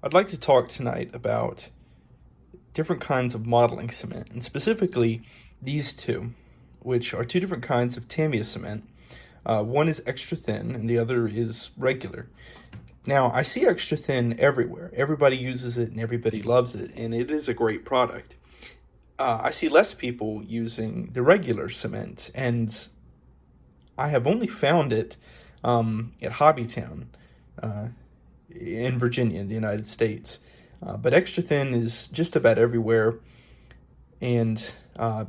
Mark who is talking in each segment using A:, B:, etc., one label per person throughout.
A: I'd like to talk tonight about different kinds of modeling cement, and specifically these two, which are two different kinds of Tamiya cement. One is extra thin, and the other is regular. Now, I see extra thin everywhere. Everybody uses it, and everybody loves it, and it is a great product. I see less people using the regular cement, and I have only found it at Hobbytown uh, in Virginia, in the United States. But extra thin is just about everywhere, and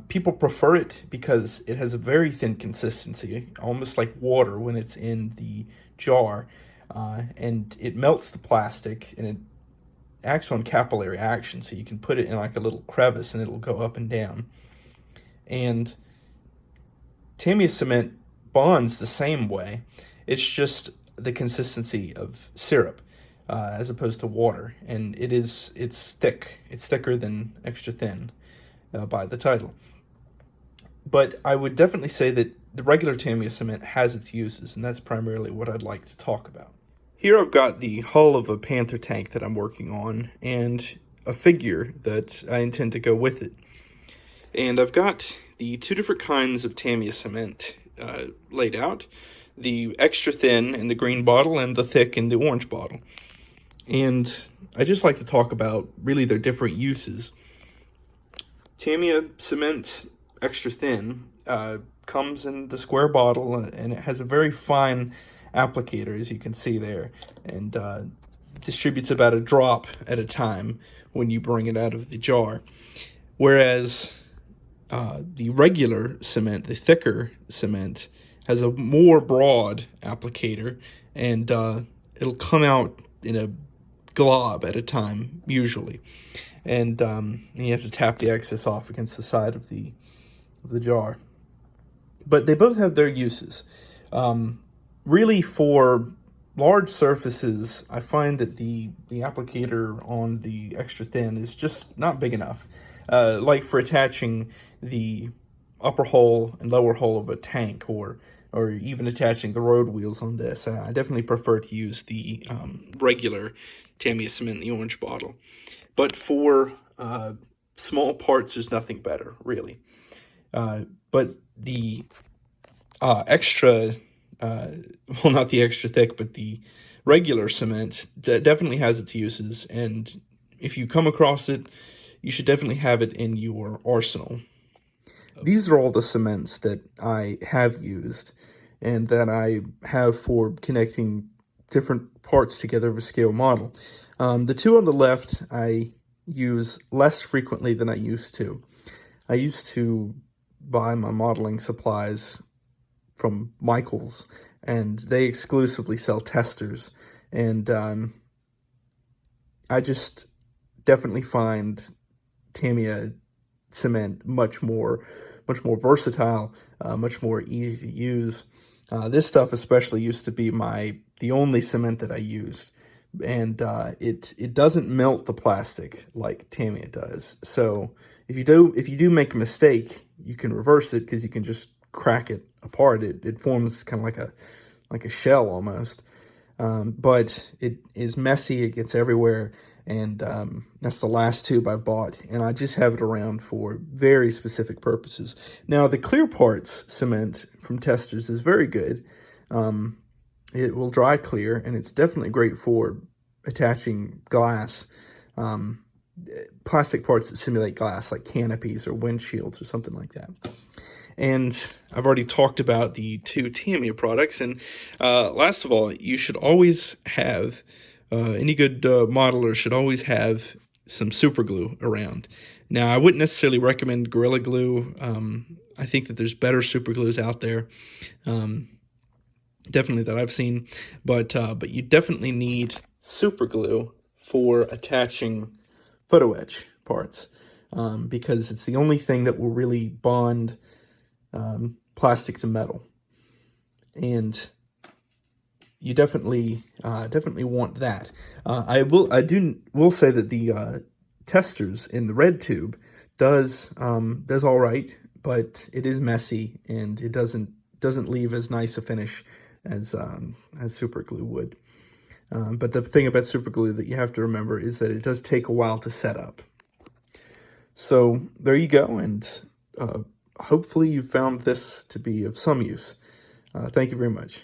A: people prefer it because it has a very thin consistency, almost like water when it's in the jar, and it melts the plastic and it acts on capillary action, so you can put it in like a little crevice and it'll go up and down. And Tamiya cement bonds the same way. It's just the consistency of syrup as opposed to water, and it's thick. It's thicker than extra thin by the title. But I would definitely say that the regular Tamiya cement has its uses, and that's primarily what I'd like to talk about. Here I've got the hull of a Panther tank that I'm working on, and a figure that I intend to go with it. And I've got the two different kinds of Tamiya cement laid out, the extra thin in the green bottle and the thick in the orange bottle. And I just like to talk about really their different uses. Tamiya cement extra thin comes in the square bottle, and it has a very fine applicator, as you can see there, and distributes about a drop at a time when you bring it out of the jar. Whereas the regular cement, the thicker cement, has a more broad applicator, and it'll come out in a glob at a time, usually. And you have to tap the excess off against the side of the jar. But they both have their uses. Really, for large surfaces, I find that the applicator on the extra thin is just not big enough. Like for attaching the upper hull and lower hull of a tank, or even attaching the road wheels on this, I definitely prefer to use the regular Tamiya cement in the orange bottle. But for small parts, there's nothing better, really. But the extra, well, not the extra thick, but the regular cement definitely has its uses. And if you come across it, you should definitely have it in your arsenal. These are all the cements that I have used and that I have for connecting different parts together of a scale model. The two on the left I use less frequently than I used to. I used to buy my modeling supplies from Michaels, and they exclusively sell testers. And I just definitely find Tamiya cement much more versatile, much more easy to use. This stuff especially used to be the only cement that I used, and it doesn't melt the plastic like Tamiya does. So if you do make a mistake, you can reverse it because you can just crack it apart. It forms kind of like a shell almost. But it is messy. It gets everywhere. And that's the last tube I bought, and I just have it around for very specific purposes. Now, the clear parts cement from Testers is very good. It will dry clear, and it's definitely great for attaching glass, plastic parts that simulate glass, like canopies or windshields or something like that. And I've already talked about the two Tamiya products, and last of all, you should always have any good modeler should always have some super glue around. Now, I wouldn't necessarily recommend Gorilla Glue. I think that there's better super glues out there, definitely that I've seen. But you definitely need super glue for attaching photo etch parts, because it's the only thing that will really bond plastic to metal. And you definitely want that. I will say that the testers in the red tube does all right, but it is messy and it doesn't leave as nice a finish as super glue would. But the thing about super glue that you have to remember is that it does take a while to set up. So there you go, and hopefully you found this to be of some use. Thank you very much.